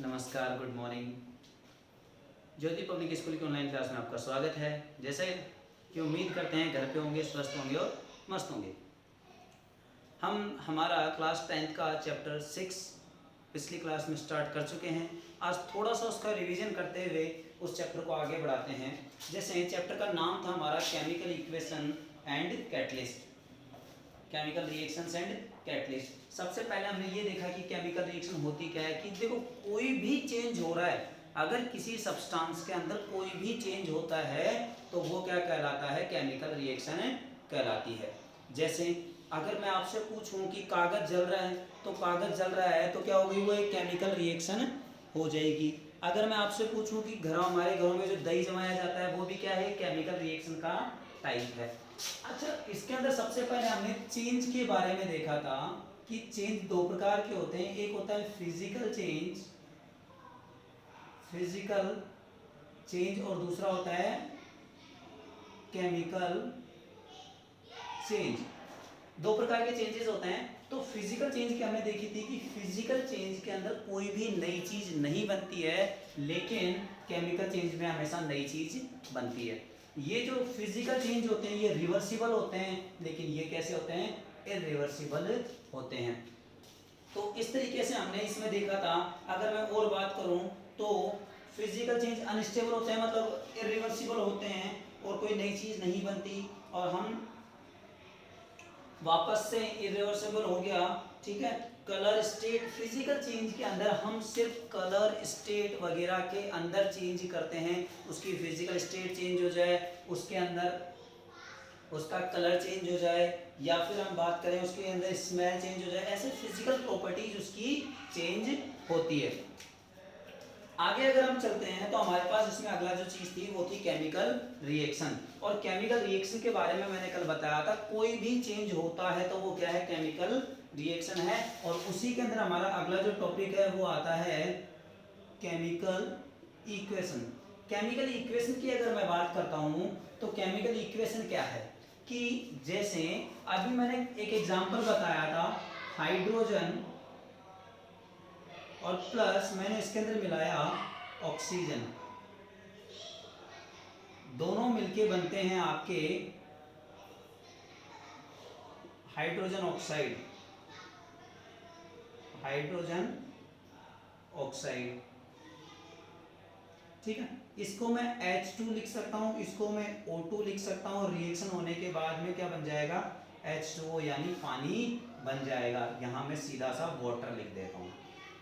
नमस्कार, good morning. ज्योति public school की online class में आपका स्वागत है। जैसे कि उम्मीद करते हैं घर पे होंगे, स्वस्थ होंगे और मस्त होंगे। हम हमारा क्लास 10th का चैप्टर 6 पिछली क्लास में स्टार्ट कर चुके हैं। आज थोड़ा सा उसका रिवीजन करते हुए उस चैप्टर को आगे बढ़ाते हैं। जैसे चैप्टर का नाम था हमारा chemical equation and catalyst, chemical reactions and catalyst. सबसे पहले हमने ये देखा कि केमिकल रिएक्शन होती क्या है, कि देखो कोई भी चेंज हो रहा है, अगर किसी सब्सटेंस के अंदर कोई भी चेंज होता है तो वो क्या कहलाता है, केमिकल रिएक्शन कहलाती है। जैसे अगर मैं आपसे पूछूं कि कागज जल रहा है, तो कागज जल रहा है तो क्या होगी, वो एक केमिकल रिएक्शन हो जाएगी। अगर मैं आपसे पूछूं कि हमारे घरों में जो दही जमाया जाता है वो भी क्या है, केमिकल रिएक्शन का टाइप है। अच्छा, इसके अंदर सबसे पहले हमने चेंज के बारे में देखा था कि चेंज दो प्रकार के होते हैं। एक होता है फिजिकल चेंज, और दूसरा होता है केमिकल चेंज। दो प्रकार के चेंजेस होते हैं। तो फिजिकल चेंज की हमने देखी थी कि फिजिकल चेंज के अंदर कोई भी नई चीज नहीं बनती है, लेकिन केमिकल चेंज में हमेशा नई चीज बनती है। ये जो फिजिकल चेंज होते हैं ये रिवर्सिबल होते हैं, लेकिन ये कैसे होते हैं, इरिवर्सिबल होते हैं। तो इस तरीके से हमने इसमें देखा था। अगर मैं और बात करूं तो फिजिकल चेंज अनस्टेबल होते हैं, मतलब इरिवर्सिबल होते हैं और कोई नई चीज नहीं बनती, और हम वापस से इरिवर्सिबल हो गया। ठीक है, कलर स्टेट, फिजिकल चेंज के अंदर हम सिर्फ कलर स्टेट वगैरह के अंदर चेंज करते हैं। उसकी फिजिकल स्टेट चेंज हो जाए, उसके अंदर उसका कलर चेंज हो जाए, या फिर हम बात करें उसके अंदर स्मेल चेंज हो जाए, ऐसे फिजिकल प्रॉपर्टीज उसकी चेंज होती है। आगे अगर हम चलते हैं तो हमारे पास इसमें अगला जो चीज थी वो थी केमिकल रिएक्शन। और केमिकल रिएक्शन के बारे में मैंने कल बताया था, कोई भी चेंज होता है तो वो क्या है, केमिकल रिएक्शन है। और उसी के अंदर हमारा अगला जो टॉपिक है वो आता है केमिकल इक्वेशन। केमिकल इक्वेशन की अगर मैं बात करता हूं तो केमिकल इक्वेशन क्या है, कि जैसे अभी मैंने एक एग्जांपल बताया था, हाइड्रोजन और प्लस मैंने इसके अंदर मिलाया ऑक्सीजन, दोनों मिलके बनते हैं आपके हाइड्रोजन ऑक्साइड, हाइड्रोजन ऑक्साइड। ठीक है, इसको मैं H2 लिख सकता हूं, इसको मैं O2 लिख सकता हूं, रिएक्शन होने के बाद में क्या बन जाएगा, H2O यानी पानी बन जाएगा। यहां मैं सीधा सा वाटर लिख देता हूं।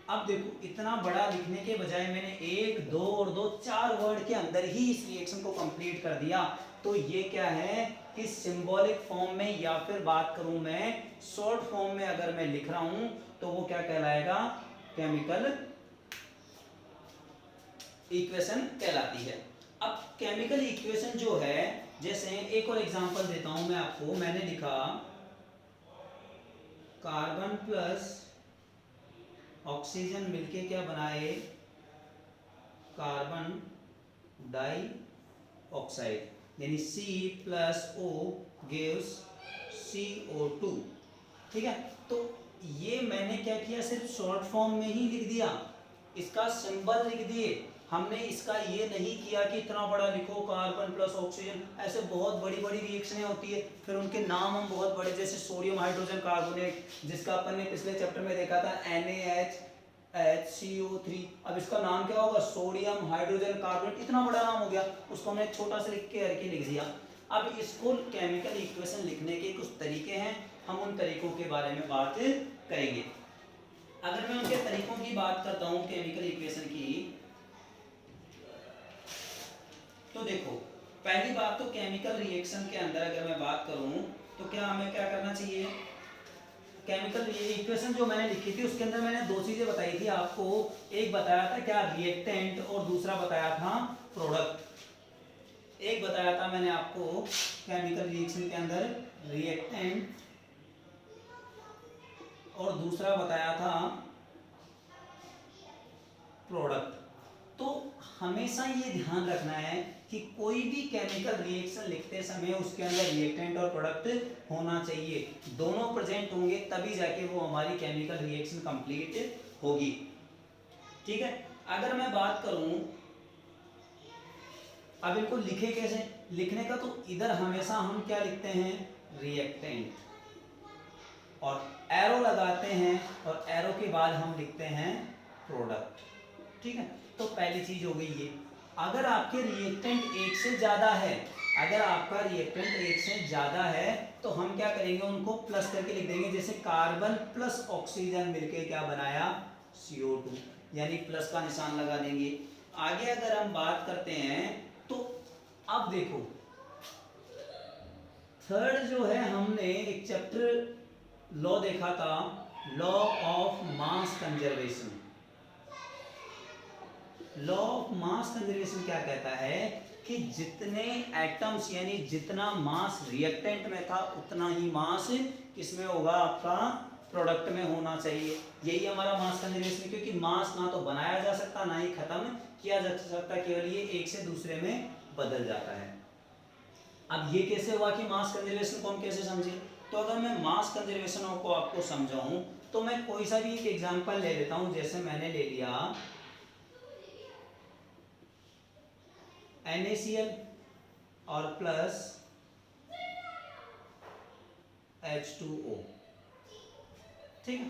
अब देखो, इतना बड़ा लिखने के बजाय मैंने एक, दो और दो, चार वर्ड के अंदर ही इस रिएक्शन को कंप्लीट कर दिया। तो ये क्या है कि सिंबॉलिक फॉर्म में, या फिर बात करूं मैं शॉर्ट फॉर्म में अगर मैं लिख रहा हूं तो वो क्या कहलाएगा, केमिकल इक्वेशन कहलाती है। अब केमिकल इक्वेशन जो है, जैसे एक और एग्जांपल देता हूं मैं आपको। मैंने लिखा कार्बन प्लस ऑक्सीजन मिलके क्या बनाए, कार्बन डाई ऑक्साइड, यानी C+O गिव्स CO2। ठीक है, तो ये मैंने क्या किया, सिर्फ शॉर्ट फॉर्म में ही लिख दिया, इसका सिंबल लिख दिए। हमने इसका ये नहीं किया कि इतना बड़ा लिखो कार्बन प्लस ऑक्सीजन, ऐसे बहुत बड़ी बड़ी रिएक्शनें होती है, फिर उनके नाम हम बहुत बड़े, जैसे सोडियम हाइड्रोजन कार्बोनेट, जिसका अपन ने पिछले चैप्टर में देखा था NaHCO3। अब इसका नाम क्या होगा, सोडियम हाइड्रोजन कार्बोनेट, इतना बड़ा नाम हो गया, उसको हमने छोटा सा लिख के लिख दिया। अब इसको केमिकल इक्वेशन लिखने के कुछ तरीके हैं, हम उन तरीकों के बारे में बात करेंगे। अगर मैं उनके तरीकों की बात करता हूं केमिकल इक्वेशन की, तो देखो, पहली बात तो केमिकल रिएक्शन के अंदर अगर मैं बात करूं तो क्या हमें क्या करना चाहिए, केमिकल इक्वेशन जो मैंने लिखी थी उसके अंदर मैंने दो चीजें बताई थी आपको। एक बताया था क्या, रिएक्टेंट, और दूसरा बताया था प्रोडक्ट। एक बताया था मैंने आपको केमिकल रिएक्शन के अंदर रिएक्टेंट, और दूसरा बताया था प्रोडक्ट। तो हमेशा ये ध्यान रखना है कि कोई भी केमिकल रिएक्शन लिखते समय उसके अंदर रिएक्टेंट और प्रोडक्ट होना चाहिए, दोनों प्रेजेंट होंगे तभी जाके वो हमारी केमिकल रिएक्शन कंप्लीट होगी। ठीक है। अगर मैं बात करूं अब इनको लिखे कैसे, लिखने का तो इधर हमेशा हम क्या लिखते हैं, रिएक्टेंट, और एरो लगाते हैं और एरो के बाद हम लिखते हैं प्रोडक्ट। ठीक है, तो पहली चीज हो गई ये। अगर आपके रिएक्टेंट एक से ज्यादा है, अगर आपका रिएक्टेंट एक से ज्यादा है तो हम क्या करेंगे, उनको प्लस करके लिख देंगे। जैसे कार्बन प्लस ऑक्सीजन मिलके क्या बनाया, CO2, यानी प्लस का निशान लगा देंगे। आगे अगर हम बात करते हैं तो अब देखो थर्ड जो है, हमने एक चैप्टर लॉ देखा था, law of mass conservation. Law of mass conservation क्या कहता है कि जितने एटम्स यानी जितना मास रिएक्टेंट में था उतना ही मास किसमें होगा, आपका प्रोडक्ट में होना चाहिए। यही हमारा मास कंजर्वेशन, क्योंकि मास ना तो बनाया जा सकता ना ही खत्म किया जा सकता, केवल ये एक से दूसरे में बदल जाता है। अब ये कैसे हुआ कि मास कंजर्वेशन को हम कैसे समझे, तो अगर मैं मास कंजर्वेशन को आपको समझाऊं तो मैं कोई सा भी एक एग्जांपल ले लेता हूं। जैसे मैंने ले लिया NaCl और प्लस H2O। ठीक है,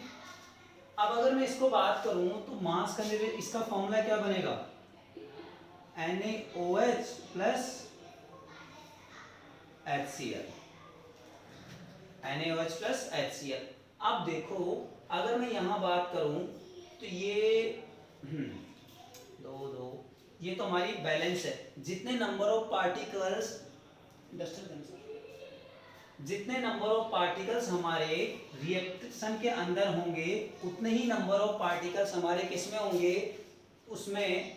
अब अगर मैं इसको बात करूं तो मास कंजर्वेशन इसका फॉर्मूला क्या बनेगा, NaOH plus HCl, NaOH plus HCl। अब देखो अगर मैं यहां बात करूं तो ये दो ये तो हमारी बैलेंस है। जितने नंबर ऑफ पार्टिकल्स जितने नंबर ऑफ पार्टिकल्स हमारे रिएक्शन के अंदर होंगे उतने ही नंबर ऑफ पार्टिकल्स हमारे किसमें होंगे, उसमें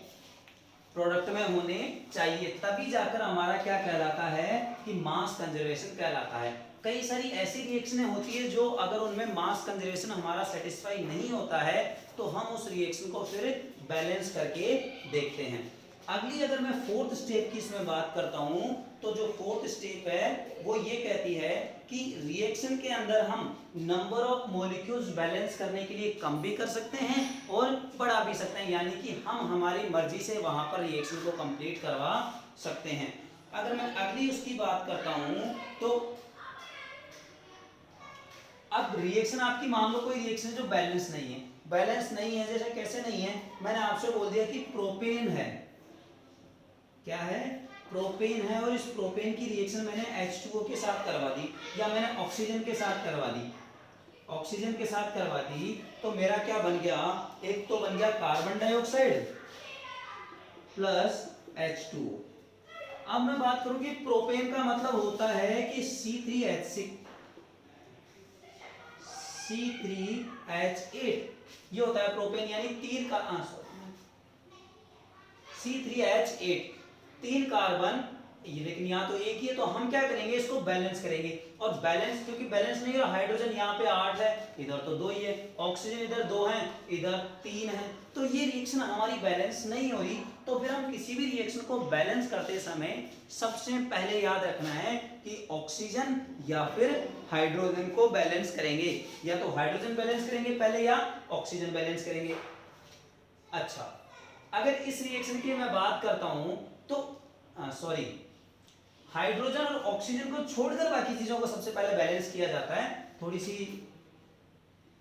प्रोडक्ट में होने चाहिए, तभी जाकर हमारा क्या कहलाता है कि मास कंजर्वेशन कहलाता है। कई सारी ऐसी रिएक्शनें होती है जो अगर उनमें मास कंजर्वेशन हमारा सेटिस्फाई नहीं होता है तो हम उस रिएक्शन को फिर बैलेंस करके देखते हैं। अगली अगर मैं फोर्थ स्टेप की इसमें बात करता हूं तो जो फोर्थ स्टेप है वो ये कहती है कि रिएक्शन के अंदर हम नंबर ऑफ मॉलिक्यूल्स बैलेंस करने के लिए कम भी कर सकते हैं और बढ़ा भी सकते हैं, यानी कि हम हमारी मर्जी से वहां पर रिएक्शन को कंप्लीट करवा सकते हैं। अगर मैं अगली उसकी बात करता हूं तो अब रिएक्शन आपकी मान लो कोई रिएक्शन जो बैलेंस नहीं है, बैलेंस नहीं है जैसे कैसे नहीं है, मैंने आपसे बोल दिया कि प्रोपेन है, क्या है, प्रोपेन है, और इस प्रोपेन की रिएक्शन मैंने H2O के साथ करवा दी या मैंने ऑक्सीजन के साथ करवा दी, ऑक्सीजन के साथ करवा दी तो मेरा क्या बन गया, एक तो बन गया कार्बन डाइऑक्साइड प्लस H2O। अब मैं बात करूं कि प्रोपेन का मतलब होता है कि C3H8 ये होता है प्रोपेन, यानी तीन का C3H8 तीन कार्बन, ये लेकिन यहाँ तो एक ही है, तो हम क्या करेंगे इसको बैलेंस करेंगे। और बैलेंस क्योंकि बैलेंस नहीं है, हाइड्रोजन यहाँ पे 8 है, इधर तो 2 ही है, ऑक्सीजन इधर 2 है, इधर 3 है, तो ये रिएक्शन हमारी बैलेंस नहीं हो रही। तो फिर हम किसी भी रिएक्शन को बैलेंस करते समय सबसे पहले याद रखना है कि ऑक्सीजन या फिर हाइड्रोजन को बैलेंस करेंगे, या तो हाइड्रोजन बैलेंस करेंगे पहले या ऑक्सीजन बैलेंस करेंगे। अच्छा, अगर इस रिएक्शन की मैं बात करता हूं तो सॉरी, हाइड्रोजन और ऑक्सीजन को छोड़कर बाकी चीजों को सबसे पहले बैलेंस किया जाता है। थोड़ी सी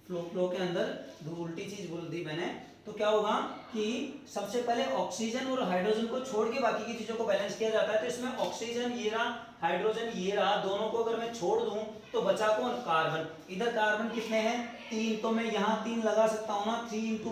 फ्लो के अंदर उल्टी चीज बोल दी मैंने, तो क्या होगा कि सबसे पहले ऑक्सीजन और हाइड्रोजन को छोड़ के बाकी की चीजों को बैलेंस किया जाता है। तो इसमें ऑक्सीजन ये रहा, हाइड्रोजन ये रहा, दोनों को अगर मैं छोड़ दूं तो बचा कौन, कार्बन। इधर कार्बन कितने हैं, 3, तो मैं यहाँ 3 लगा सकता हूँ ना, 3 ×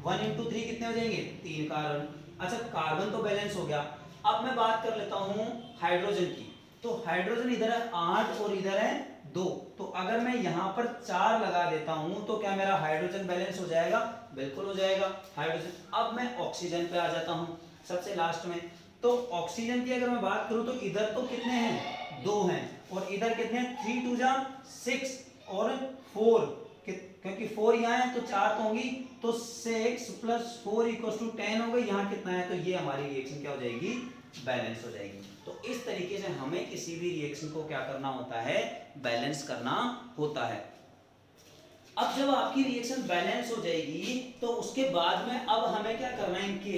1 × 3 कितने हो जाएंगे, 3 कार्बन। अच्छा, कार्बन तो बैलेंस हो गया। अब मैं बात कर लेता हूँ हाइड्रोजन की, तो हाइड्रोजन इधर है 8 और इधर है 2, तो अगर मैं यहाँ पर 4 लगा देता हूँ तो क्या मेरा हाइड्रोजन बैलेंस हो जाएगा, बिल्कुल हो जाएगा हाइड्रोजन। अब मैं ऑक्सीजन पे आ जाता हूँ सबसे लास्ट में, तो ऑक्सीजन की अगर मैं बात करूँ तो इधर तो कितने हैं, 2 हैं, और इधर कितने हैं, 3 × 2 = 6 और 4, क्योंकि 4 यहाँ है तो 4 तो होंगी, तो 6 + 4 = 10 हो गई। यहाँ कितना है, तो ये हमारी रिएक्शन क्या हो जाएगी, बैलेंस हो जाएगी। तो इस तरीके से हमें किसी भी रिएक्शन को क्या करना होता है, बैलेंस करना होता है। अब जब आपकी रिएक्शन बैलेंस हो जाएगी तो उसके बाद में अब हमें क्या करना है, इनके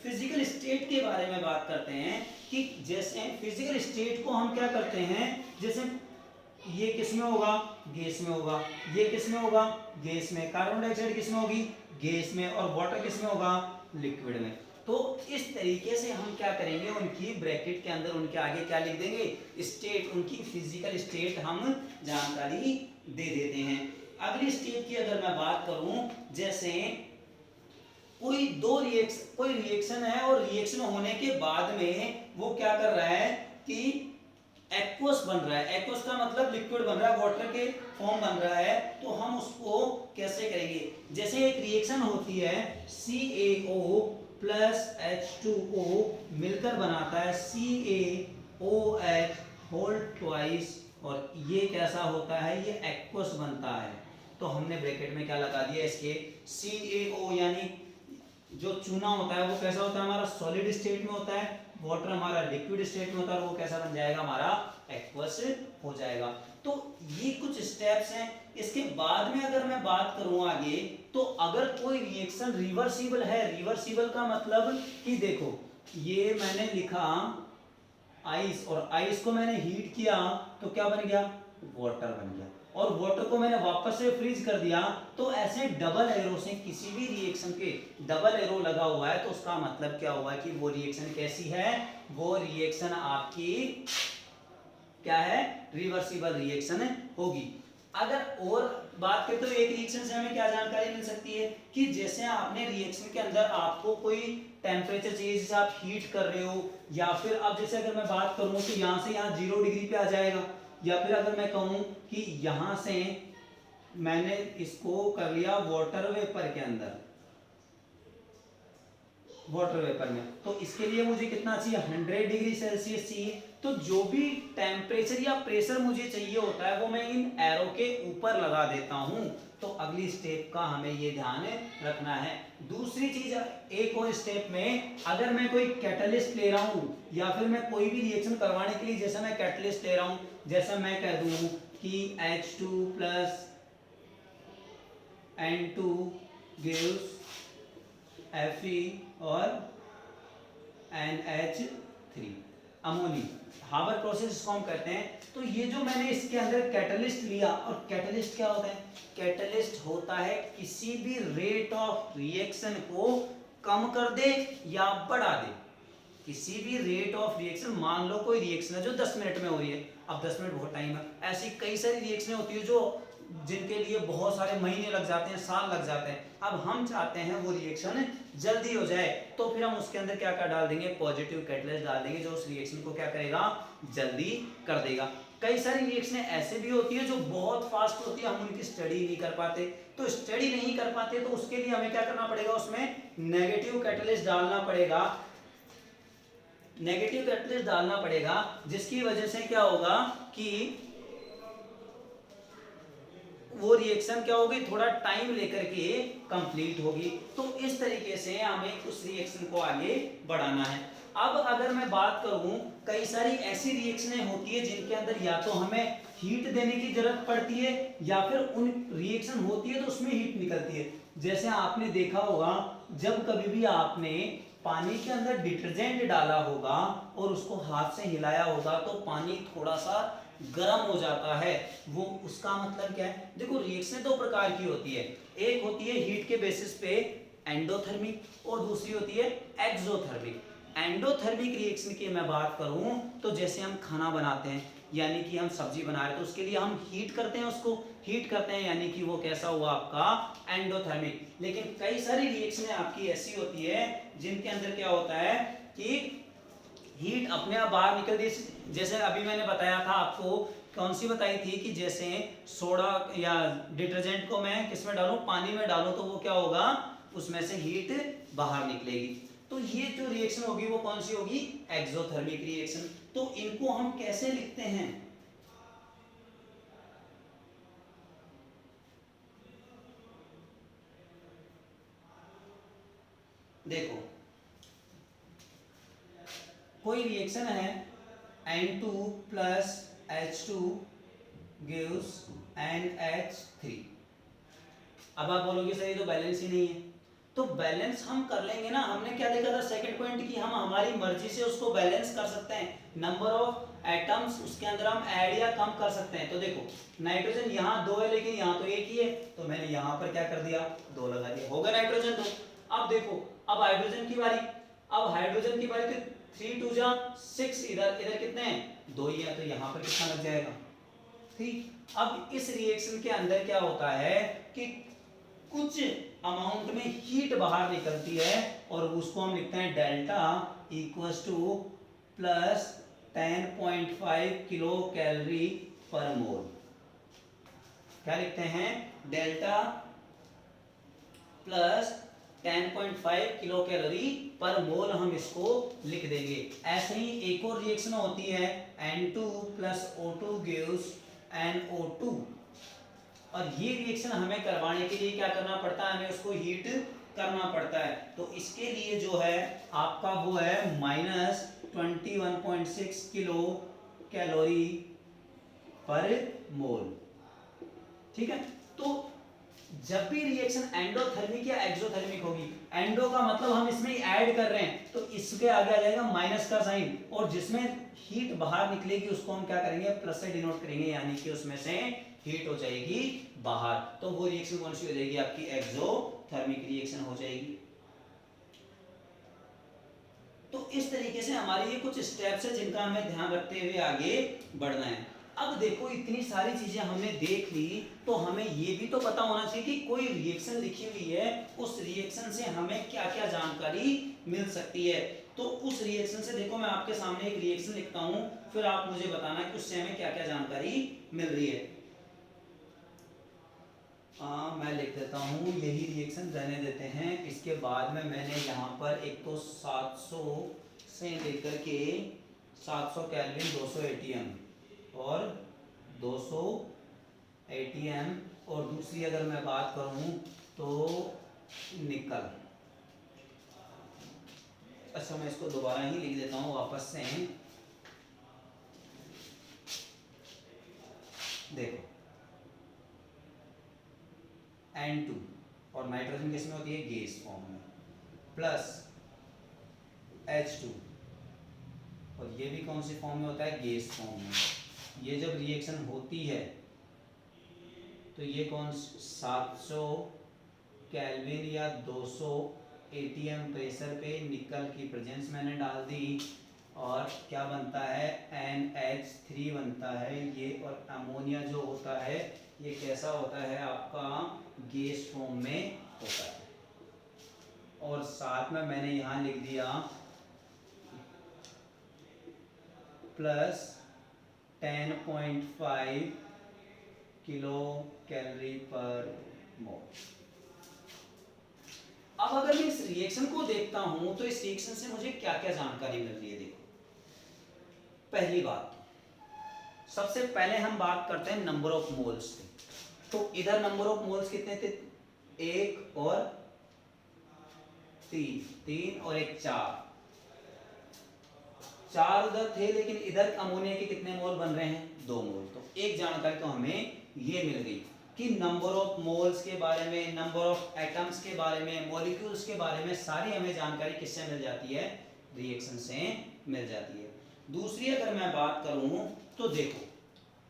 फिजिकल स्टेट के बारे में बात करते हैं कि जैसे फिजिकल स्टेट को हम क्या करते हैं, जैसे ये किस में होगा, गैस में होगा, ये किस में होगा, गैस में, कार्बन डाइऑक्साइड किस में होगी, गैस में, और वाटर किस में होगा, लिक्विड में। तो इस तरीके से हम क्या करेंगे, उनकी ब्रैकेट के अंदर उनके आगे क्या लिख देंगे, स्टेट, उनकी फिजिकल स्टेट हम जानकारी दे देते हैं। अगली स्टेट की अगर मैं बात करूं, जैसे कोई रिएक्शन है और रिएक्शन होने के बाद में वो क्या कर रहा है कि एक्वस बन रहा है, एक्वस का मतलब लिक्विड बन रहा है, वाटर के फॉर्म बन रहा है, तो हम उसको कैसे करेंगे, जैसे एक रिएक्शन होती है CaO प्लस H2O मिलकर बनाता है CaOH होल ट्वाइस, और ये कैसा होता है, ये एक्वस बनता है। तो हमने ब्रैकेट में क्या लगा दिया, इसके CaO यानी जो चूना होता है वो कैसा होता है, हमारा सॉलिड स्टेट में होता है, वाटर हमारा लिक्विड स्टेट में होता है, वो कैसा बन जाएगा, हमारा एक्वस हो जाएगा। तो ये कुछ स्टेप्स हैं। इसके बाद में अगर मैं बात करूं आगे, तो अगर कोई रिएक्शन रिवर्सिबल है, रिवर्सिबल का मतलब कि देखो ये मैंने लिखा आइस, और आइस को मैंने हीट किया तो क्या बन गया, वाटर बन गया, और वाटर को मैंने वापस से फ्रीज कर दिया, तो ऐसे डबल एरो से किसी भी रिएक्शन के डबल एरो लगा हुआ है तो उसका मतलब क्या हुआ कि वो रिएक्शन कैसी है, वो रिएक्शन आपकी क्या है, रिवर्सिबल रिएक्शन होगी। अगर और बात करें तो एक रिएक्शन से हमें क्या जानकारी मिल सकती है कि जैसे आपने रिएक्शन के अंदर आपको कोई टेम्परेचर चाहिए, जैसे आप हीट कर रहे हो, या फिर अब जैसे अगर मैं बात करूं कि यहां से यहां 0 डिग्री पे आ जाएगा, या फिर अगर मैं कहूं कि यहां से मैंने इसको कर लिया वाटर वेपर के अंदर, वाटर वेपर में, तो इसके लिए मुझे कितना चाहिए, 100 डिग्री सेल्सियस चाहिए। तो जो भी टेम्परेचर या प्रेशर मुझे चाहिए होता है वो मैं इन एरो के ऊपर लगा देता हूं। तो अगली स्टेप का हमें ये ध्यान रखना है। दूसरी चीज, एक और स्टेप में अगर मैं कोई कैटलिस्ट ले रहा हूं, या फिर मैं कोई भी रिएक्शन करवाने के लिए जैसे मैं कैटलिस्ट ले रहा हूं, जैसे मैं कह दूं कि H2 plus N2 gives Fe और NH3 अमोनी, हाबर प्रोसेस इसको हम करते हैं। तो ये जो मैंने इसके अंदर कैटलिस्ट लिया, और कैटलिस्ट क्या होता है, कैटलिस्ट होता है किसी भी रेट ऑफ रिएक्शन को कम कर दे या बढ़ा दे, किसी भी रेट ऑफ रिएक्शन, मान लो कोई रिएक्शन है जो 10 मिनट में हो रही है, अब 10 मिनट बहुत टाइम है, ऐसी कई सारी रिएक्शनें होती है जो जिनके लिए बहुत सारे महीने लग जाते हैं, साल लग जाते हैं। अब हम चाहते हैं वो रिएक्शन जल्दी हो जाए, तो फिर हम उसके अंदर क्या क्या डाल देंगे, पॉजिटिव कैटलिस्ट डाल देंगे, जो उस रिएक्शन को क्या करेगा, जल्दी कर देगा। कई सारी रिएक्शनें ऐसे भी होती है जो बहुत फास्ट होती है, हम उनकी स्टडी नहीं कर पाते, तो स्टडी नहीं कर पाते तो उसके लिए हमें क्या करना पड़ेगा, उसमें नेगेटिव कैटलिस्ट डालना पड़ेगा, नेगेटिव कैटलिस्ट डालना पड़ेगा, जिसकी वजह से क्या होगा कि वो रिएक्शन क्या होगी, थोड़ा टाइम लेकर के कंप्लीट होगी। तो इस तरीके से हमें उस रिएक्शन को आगे बढ़ाना है। अब अगर मैं बात करूं, कई सारी ऐसी रिएक्शनें होती है जिनके अंदर या तो हमें हीट देने की जरूरत पड़ती है, या फिर उन रिएक्शन होती है तो उसमें हीट निकलती है। जैसे आपने देखा होगा, जब कभी भी आपने पानी के अंदर डिटर्जेंट डाला होगा और उसको हाथ से हिलाया होगा तो पानी थोड़ा सा गर्म हो जाता है, वो उसका मतलब क्या है, देखो रिएक्शन दो प्रकार की होती है, एक होती है हीट के बेसिस पे एंडोथर्मिक, और दूसरी होती है एक्सोथर्मिक। एंडोथर्मिक रिएक्शन की मैं बात करूं तो जैसे हम खाना बनाते हैं, यानी कि हम सब्जी बना रहे हैं तो उसके लिए हम हीट करते हैं, उसको हीट करते हैं, यानी कि वो कैसा हुआ आपका एंडोथर्मिक। लेकिन कई सारी रिएक्शनें आपकी ऐसी होती है जिनके अंदर क्या होता है कि हीट अपने आप बाहर निकलती है। जैसे अभी मैंने बताया था आपको, कौन सी बताई थी कि जैसे सोडा या डिटर्जेंट को मैं किस में डालूं, पानी में डालूं, तो वो क्या होगा, उसमें से हीट बाहर निकलेगी। तो ये जो रिएक्शन होगी वो कौन सी होगी, एक्सोथर्मिक रिएक्शन। तो इनको हम कैसे लिखते हैं, देखो कोई रिएक्शन है N2 plus H2 gives NH3, अब आप बोलोगे सर ये तो बैलेंस ही नहीं है, तो बैलेंस हम कर लेंगे ना। हमने क्या देखा था सेकंड पॉइंट की, हम हमारी मर्जी से उसको बैलेंस कर सकते हैं। नंबर ऑफ एटम्स उसके अंदर हम ऐड या कम कर सकते हैं। तो देखो नाइट्रोजन यहाँ 2 है लेकिन यहाँ तो एक ही है, तो मैंने यहाँ पर क्या कर दिया 2 लगा दिया, हो गया नाइट्रोजन 2। अब देखो अब हाइड्रोजन की बारी, अब हाइड्रोजन की बारी, तो 3 2 जा 6, इधर इधर कितने हैं 2 ही है, तो यहाँ पर कितना लग जाएगा 3। अब इस रिएक्शन के अंदर क्या होता है कि कुछ अमाउंट में हीट बाहर निकलती है और उसको हम लिखते हैं delta equals two plus 10.5 kilo calorie पर मोल। क्या लिखते हैं डेल्टा प्लस 10.5 किलो कैलोरी पर मोल, हम इसको लिख देंगे। ऐसे ही एक और रिएक्शन होती है N2 plus O2 gives NO2, और ये रिएक्शन हमें करवाने के लिए क्या करना पड़ता है, हमें उसको हीट करना पड़ता है। तो इसके लिए जो है आपका वो है -21.6 किलो कैलोरी पर मोल। ठीक है, तो जब भी रिएक्शन एंडोथर्मिक या एक्सोथर्मिक होगी, एंडो का मतलब हम इसमें ऐड कर रहे हैं तो इसके आगे आ जाएगा माइनस का साइन, और जिसमें हीट बाहर निकलेगी उसको हम क्या करेंगे प्लस से डिनोट करेंगे, यानी कि उसमें से हीट हो जाएगी बाहर, तो वो रिएक्शन कौन सी हो जाएगी आपकी एक्सोथर्मिक रिएक्शन हो जाएगी। तो इस तरीके से हमारे ये कुछ स्टेप्स है जिनका हमें ध्यान रखते हुए आगे बढ़ना है। अब देखो इतनी सारी चीजें हमने देख ली, तो हमें ये भी तो पता होना चाहिए कि कोई रिएक्शन लिखी हुई है, उस रिएक्शन से हमें क्या क्या जानकारी मिल सकती है। तो उस रिएक्शन से देखो मैं आपके सामने एक रिएक्शन लिखता हूं, फिर आप मुझे बताना कि उससे हमें क्या क्या जानकारी मिल रही है। मैं लिख देता हूँ, यही रिएक्शन रहने देते हैं। इसके बाद में मैंने यहाँ पर एक तो 700 से लेकर के 700 केल्विन 200 एटीएम और 200 एटीएम, और दूसरी अगर मैं बात करूँ तो निकल। अच्छा मैं इसको दोबारा ही लिख देता हूँ वापस से। देखो N2 और नाइट्रोजन किसमें होती है गैस फॉर्म में, प्लस H2 और ये भी कौन सी फॉर्म में होता है गैस फॉर्म में। ये जब रिएक्शन होती है तो ये कौन 700 केल्विन या 200 एटीएम प्रेशर पे निकल की प्रेजेंस मैंने डाल दी, और क्या बनता है NH3 बनता है ये, और अमोनिया जो होता है ये कैसा होता है आपका गैस फॉर्म में होता है। और साथ में मैंने यहाँ लिख दिया प्लस 10.5 किलो कैलोरी पर मोल। अब अगर मैं इस रिएक्शन को देखता हूं तो इस रिएक्शन से मुझे क्या क्या जानकारी मिल रही है। देखो पहली बात, सबसे पहले हम बात करते हैं नंबर ऑफ मोल्स की। तो इधर नंबर ऑफ मोल्स कितने थे 1 और 3 और 1 4 उधर थे, लेकिन इधर अमोनिया के कितने मोल बन रहे हैं 2 मोल। तो एक जानकारी तो हमें ये मिल गई कि नंबर ऑफ मोल्स के बारे में, नंबर ऑफ एटम्स के बारे में, मॉलिक्यूल्स के बारे में सारी हमें जानकारी किससे मिल जाती है रिएक्शन से मिल जाती है। दूसरी अगर मैं बात करूं तो देखो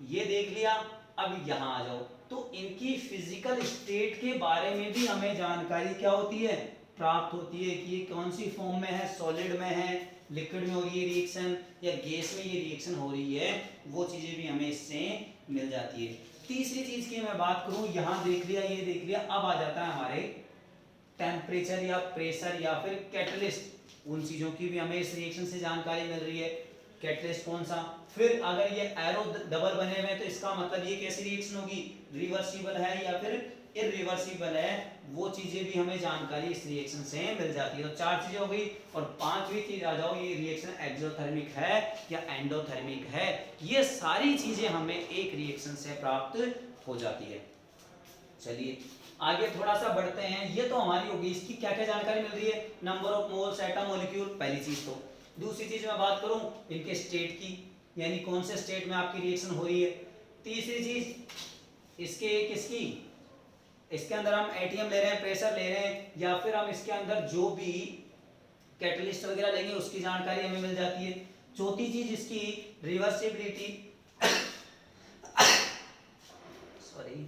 ये देख लिया, अब यहां आ जाओ तो इनकी फिजिकल स्टेट के बारे में भी हमें जानकारी क्या होती है प्राप्त होती है कि ये कौन सी फॉर्म में है, सॉलिड में है, लिक्विड में हो रही है रिएक्शन, या गैस में ये रिएक्शन हो रही है, वो चीजें भी हमें इससे मिल जाती है। तीसरी चीज की मैं बात करूं, यहां देख लिया ये देख लिया, अब आ जाता है हमारे टेम्परेचर या प्रेशर या फिर कैटलिस्ट, उन चीजों की भी हमें इस रिएक्शन से जानकारी मिल रही है। कैटलिस्ट कौन सा, फिर अगर ये एरो डबल बने हुए तो इसका मतलब ये कैसी रिएक्शन होगी रिवर्सिबल है या फिर इरिवर्सिबल है, वो चीजें भी हमें जानकारी इस रिएक्शन से मिल जाती है। तो 4 चीजें हो गई, और 5वीं चीज आ जाओ ये रिएक्शन एक्सोथर्मिक है या एंडोथर्मिक है। ये सारी चीजें हमें एक रिएक्शन से प्राप्त हो जाती है। चलिए आगे थोड़ा सा बढ़ते हैं। ये तो हमारी होगी, इसकी क्या क्या जानकारी मिल रही है, number of moles, atom, molecule, पहली चीज। तो दूसरी चीज मैं बात करूं इनके स्टेट की, यानी कौन से स्टेट में आपकी रिएक्शन हो रही है। तीसरी चीज इसके किसकी इसके अंदर हम एटीएम ले रहे हैं, प्रेशर ले रहे हैं, या फिर हम इसके अंदर जो भी कैटलिस्ट वगैरह लेंगे उसकी जानकारी हमें मिल जाती है। चौथी चीज इसकी रिवर्सिबिलिटी, सॉरी,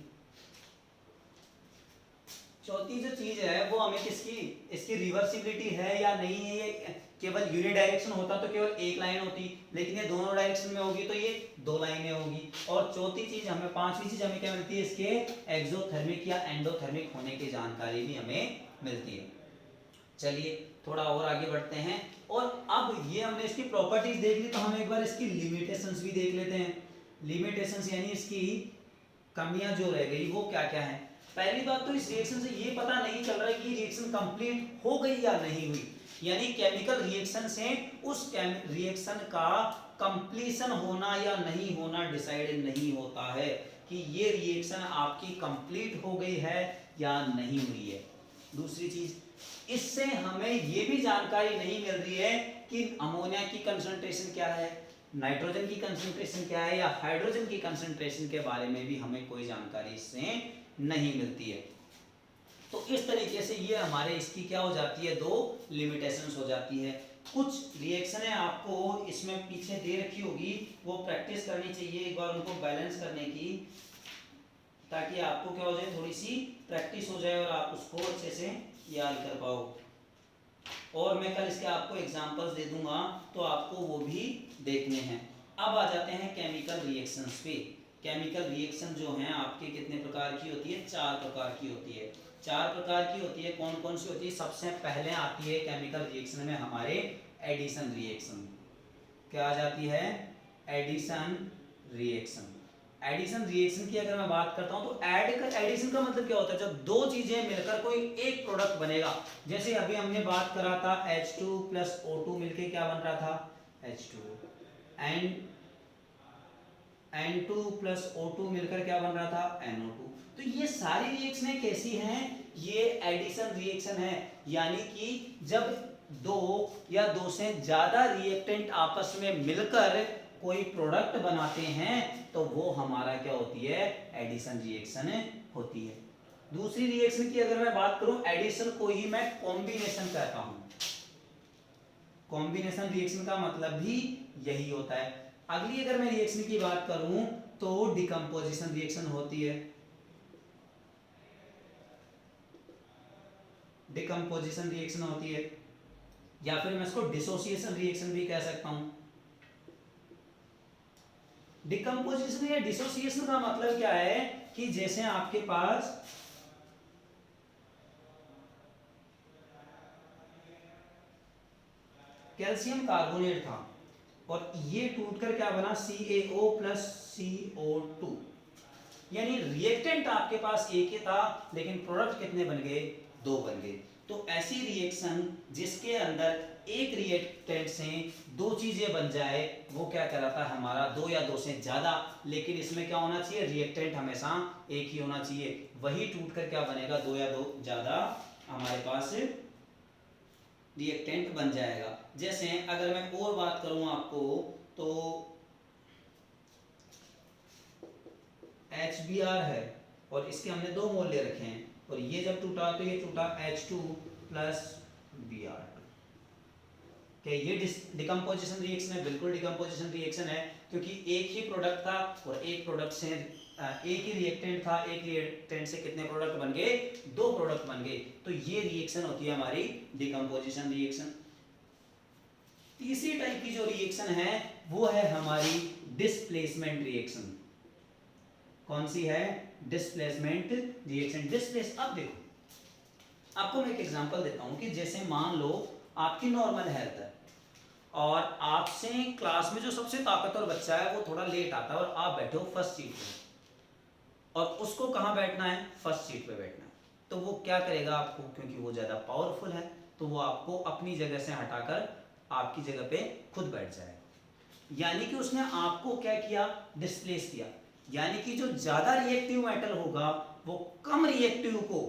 चौथी जो चीज है वो हमें किसकी, इसकी रिवर्सिबिलिटी है या नहीं है। ये केवल यूनिडायरेक्शन होता तो केवल एक लाइन होती, लेकिन ये दोनों डायरेक्शन में होगी तो ये दो लाइनें होगी। और चौथी चीज हमें, पांचवी चीज हमें क्या मिलती है, इसके एक्सोथर्मिक या एंडोथर्मिक होने की जानकारी भी हमें मिलती है। चलिए थोड़ा और आगे बढ़ते हैं, और अब ये हमने इसकी प्रॉपर्टीज देख ली, तो हम एक बार इसकी लिमिटेशंस भी देख लेते हैं। लिमिटेशंस यानी इसकी कमियां जो रह गई वो क्या क्या है। पहली बात तो इस रिएक्शन से ये पता नहीं चल रहा है कि रिएक्शन कंप्लीट हो गई या नहीं हुई, यानी केमिकल रिएक्शन से उस रिएक्शन का कंप्लीशन होना या नहीं होना डिसाइड नहीं होता है कि ये रिएक्शन आपकी कंप्लीट हो गई है या नहीं हुई है। दूसरी चीज, इससे हमें ये भी जानकारी नहीं मिल रही है कि अमोनिया की कंसंट्रेशन क्या है, नाइट्रोजन की कंसंट्रेशन क्या है, या हाइड्रोजन की कंसंट्रेशन के बारे में भी हमें कोई जानकारी इससे नहीं मिलती है। तो इस तरीके से ये हमारे इसकी क्या हो जाती है, दो लिमिटेशंस हो जाती है। कुछ रिएक्शनें आपको इसमें पीछे दे रखी होगी, वो प्रैक्टिस करनी चाहिए एक बार उनको बैलेंस करने की, ताकि आपको क्या हो जाए, थोड़ी सी प्रैक्टिस हो जाए और आप उसको अच्छे से याद कर पाओ। और मैं कल इसके आपको एग्जांपल्स दे दूंगा तो आपको वो भी देखने हैं। अब आ जाते हैं केमिकल रिएक्शंस पे। केमिकल रिएक्शन जो हैं आपके कितने प्रकार की होती है, चार प्रकार की होती है। चार प्रकार की होती है, कौन कौन सी होती है। सबसे पहले आती है केमिकल रिएक्शन में हमारे एडिशन रिएक्शन। क्या आ जाती है, एडिशन रिएक्शन। एडिशन रिएक्शन की अगर मैं बात करता हूं तो एडिशन का मतलब क्या होता है, जब दो चीजें मिलकर कोई एक प्रोडक्ट बनेगा। जैसे अभी हमने बात करा था H2 प्लस O2 मिलके क्या बन रहा था, H2, and N2 plus O2 मिलकर क्या बन रहा था, NO2। तो ये सारी रिएक्शनें कैसी हैं, ये एडिशन रिएक्शन है, यानी कि जब दो या दो से ज्यादा रिएक्टेंट आपस में मिलकर कोई प्रोडक्ट बनाते हैं तो वो हमारा क्या होती है, एडिशन रिएक्शन होती है। दूसरी रिएक्शन की अगर मैं बात करूं, एडिशन को ही मैं कॉम्बिनेशन कहता हूं। कॉम्बिनेशन रिएक्शन का मतलब भी यही होता है। अगली अगर मैं रिएक्शन की बात करूं तो डिकम्पोजिशन रिएक्शन होती है। डिकम्पोजिशन रिएक्शन होती है, या फिर मैं इसको डिसोसिएशन रिएक्शन भी कह सकता हूं। डिकम्पोजिशन या डिसोसिएशन का मतलब क्या है कि जैसे आपके पास कैल्शियम कार्बोनेट था और ये टूटकर क्या बना, CaO प्लस CO2, यानी रिएक्टेंट आपके पास एक ही था लेकिन प्रोडक्ट कितने बन गए, दो बन गए। तो ऐसी रिएक्शन जिसके अंदर एक रिएक्टेंट से दो चीजें बन जाए वो क्या कहलाता है हमारा, दो या दो से ज्यादा। लेकिन इसमें क्या होना चाहिए, रिएक्टेंट हमेशा एक ही होना चाहिए, वही टूटकर क्या बनेगा, दो या दो ज्यादा हमारे पास रिएक्टेंट बन जाएगा। जैसे अगर मैं और बात करूं आपको तो HBr है और इसके हमने दो मोल ले रखे हैं, और ये जब टूटा तो ये टूटा H2 प्लस Br2। क्या ये डिकम्पोजिशन रिएक्शन है, बिल्कुल डिकम्पोजिशन रिएक्शन है, क्योंकि एक ही प्रोडक्ट था और एक प्रोडक्ट से एक ही रिएक्टेंट था, एक रिएक्टेंट से कितने प्रोडक्ट बन गए, दो प्रोडक्ट बन गए। तो ये रिएक्शन होती है हमारी डिकम्पोजिशन रिएक्शन। तीसरी टाइप की जो रिएक्शन है वो है हमारी डिस्प्लेसमेंट रिएक्शन। कौन सी है, डिस्प्लेसमेंट रिएक्शन। डिस्प्लेस, अब देखो आपको मैं एक एग्जांपल देता हूं कि जैसे मान लो आपकी नॉर्मल हेल्थ है और आपसे क्लास में जो सबसे ताकतवर बच्चा है वो थोड़ा लेट आता है और आप बैठे हो फर्स्ट सीट पे, और उसको कहाँ बैठना है, फर्स्ट सीट पे बैठना है। तो वो क्या करेगा आपको, क्योंकि वो ज़्यादा पावरफुल है तो वो आपको अपनी जगह से हटाकर आपकी जगह पे खुद बैठ जाएगा। यानी कि उसने आपको क्या किया, डिस्प्लेस किया। यानी कि जो ज़्यादा रिएक्टिव मेटल होगा वो कम रिएक्टिव को,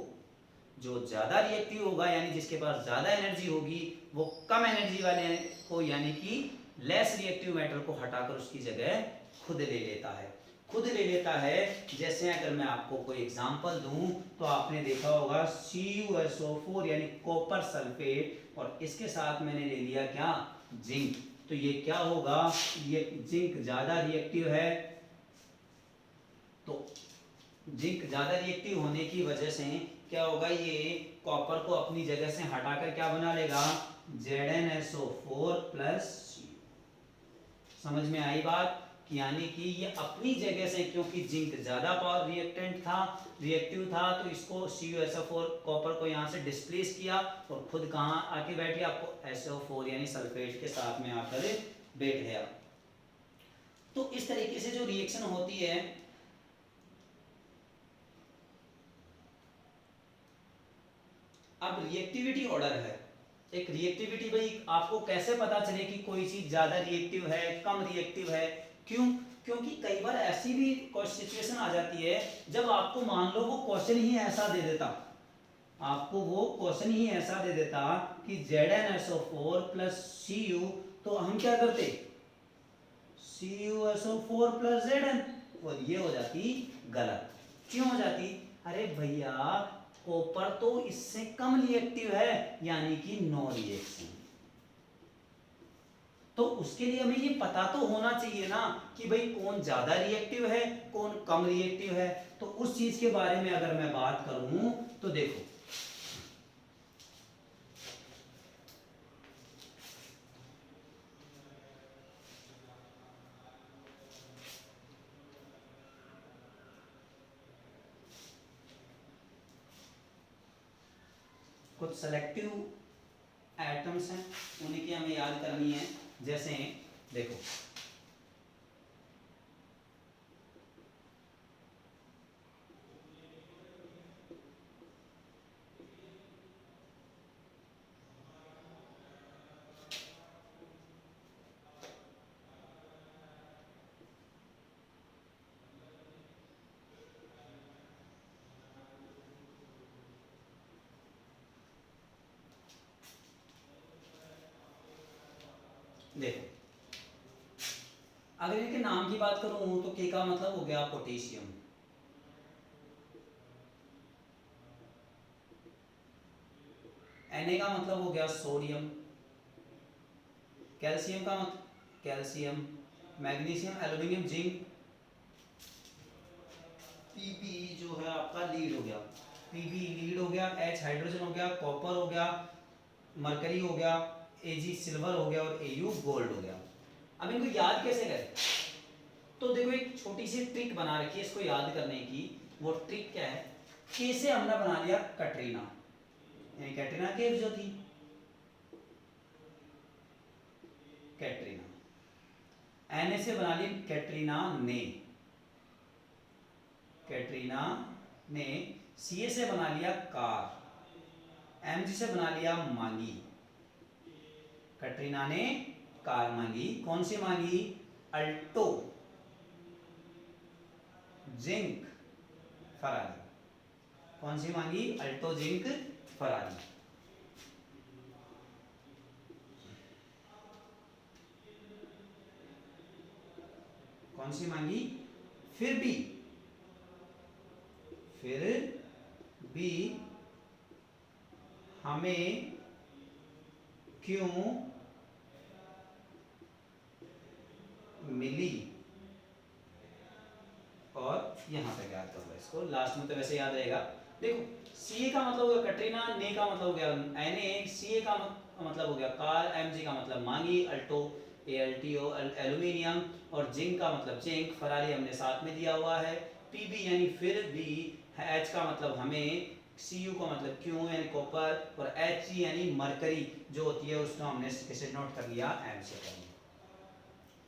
जो ज़्यादा रिएक्टिव होगा यानी जिसके पास ज़्यादा एनर्जी होगी वो कम एनर्जी वाले को यानी कि लेस रिएक्टिव मेटल को हटाकर उसकी जगह खुद ले लेता है। खुद ले लेता है। जैसे अगर मैं आपको कोई एग्जांपल दूं तो आपने देखा होगा CuSO4 यानी कॉपर सल्फेट, और इसके साथ मैंने ले लिया क्या, जिंक। तो ये क्या होगा, ये जिंक ज्यादा रिएक्टिव है, तो जिंक ज्यादा रिएक्टिव होने की वजह से क्या होगा, ये कॉपर को अपनी जगह से हटाकर क्या बना लेगा, ZnSO4 प्लस। समझ में आई बात, यानी कि ये अपनी जगह से, क्योंकि जिंक ज्यादा पावर रिएक्टेंट था, रिएक्टिव था, तो इसको CuSO4 कॉपर को यहाँ से डिस्प्लेस किया और खुद कहाँ आके बैठ गया, आपको SO4 यानी सल्फेट के साथ में आकर बैठ गया। तो इस तरीके से जो रिएक्शन होती है, अब रिएक्टिविटी ऑर्डर है। एक रिएक्टिविटी, भाई आपको कैसे पता चले कि कोई चीज ज्यादा रिएक्टिव है, कम रिएक्टिव है, क्यों, क्योंकि कई बार ऐसी भी सिचुएशन आ जाती है जब आपको मान लो वो क्वेश्चन ही ऐसा दे देता, आपको वो क्वेश्चन ही ऐसा दे देता कि ZnSO4 प्लस Cu, तो हम क्या करते, CuSO4 प्लस Zn, और ये हो जाती गलत। क्यों हो जाती, अरे भैया कॉपर तो इससे कम रिएक्टिव है, यानी कि नो रिएक्शन। तो उसके लिए हमें ये पता तो होना चाहिए ना कि भाई कौन ज्यादा रिएक्टिव है, कौन कम रिएक्टिव है। तो उस चीज के बारे में अगर मैं बात करूं तो देखो, कुछ सेलेक्टिव एटम्स हैं, उन्हीं की हमें याद करनी है। जैसे देखो, देखो अगर इनके नाम की बात करूं तो के का मतलब हो गया पोटेशियम, Na का मतलब हो गया सोडियम, कैल्शियम का मतलब calcium, magnesium, aluminium, zinc, Pb जो है आपका लीड हो गया, Pb लीड हो गया, H हाइड्रोजन हो गया, कॉपर हो गया, मरकरी हो गया, Ag सिल्वर हो गया और Au गोल्ड हो गया। अब इनको याद कैसे करें, तो देखो एक छोटी सी ट्रिक बना रखी है इसको याद करने की। वो ट्रिक क्या है, के से हमने बना लिया कैटरीना, यानी कैटरीना केव जो थी, कैटरीना। एन से बना ली कैटरीना ने, कैटरीना ने। सी से बना लिया कार, Mg से बना लिया मांगी, कैटरीना ने कार मांगी। कौन सी मांगी, अल्टो, जिंक, फरारी। कौन सी मांगी, अल्टो, जिंक, फरारी। कौन सी मांगी, फिर भी हमें क्यों मिली, और यहां तक याद करो इसको, लास्ट में तो वैसे याद रहेगा। देखो सी का मतलब हो गया कैटरीना, ने का मतलब हो गया Na, सी का मतलब हो गया कार, Mg का मतलब मांगी, अल्टो ALTO एल्यूमिनियम, और जिंक का मतलब जिंक, फरारी हमने साथ में दिया हुआ है, Pb यानी फिर भी, H का मतलब हमें, Cu का मतलब क्यों यानी कॉपर, और Hg यानी मरकरी जो होती है, उसको हमने किसे नोट कर लिया, M से कर लिया।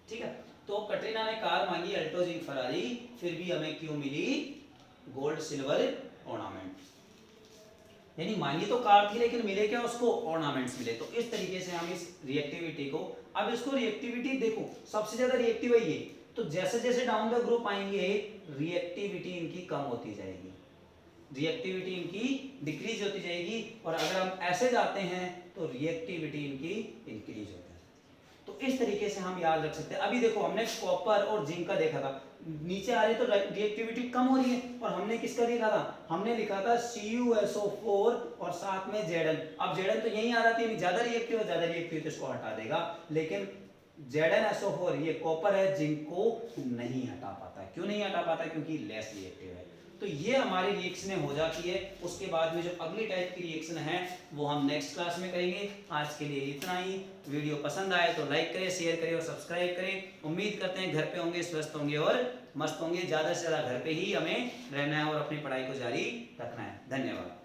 ठीक है, तो कैटरीना ने कार मांगी, अल्टो, जिंक, फरारी, फिर भी हमें क्यों मिली, गोल्ड, सिल्वर ऑर्नामेंट। यानी मांगी तो कार थी लेकिन मिले क्या उसको, ऑर्नामेंट्स मिले। तो इस तरीके से हम इस रिएक्टिविटी को, अब इसको रिएक्टिविटी देखो सबसे ज्यादा रिएक्टिव है ये, तो जैसे जैसे डाउन द ग्रुप आएंगे रिएक्टिविटी इनकी कम होती जाएगी, रिएक्टिविटी इनकी डिक्रीज होती जाएगी, और अगर हम ऐसे जाते हैं तो रिएक्टिविटी इनकी इंक्रीज होती है। तो इस तरीके से हम याद रख सकते हैं। अभी देखो हमने कॉपर और जिंक का देखा था, नीचे आ रही तो रिएक्टिविटी कम हो रही है, और हमने किसका देखा था, हमने लिखा था CuSO4 और साथ में Zn। अब Zn तो यही आ रहा था, ज्यादा रिएक्टिव है, ज्यादा रिएक्टिव तो इसको हटा देगा, लेकिन ZnSO4 ये कॉपर है, जिंक को नहीं हटा पाता। क्यों नहीं हटा पाता, क्योंकि लेस रिएक्टिव है। तो ये हमारी रिएक्शनें हो जाती है। उसके बाद में जो अगली टाइप की रिएक्शन है वो हम नेक्स्ट क्लास में करेंगे। आज के लिए इतना ही। वीडियो पसंद आए तो लाइक करें, शेयर करें और सब्सक्राइब करें। उम्मीद करते हैं घर पे होंगे, स्वस्थ होंगे और मस्त होंगे। ज़्यादा से ज़्यादा घर पे ही हमें रहना है और अपनी पढ़ाई को जारी रखना है। धन्यवाद।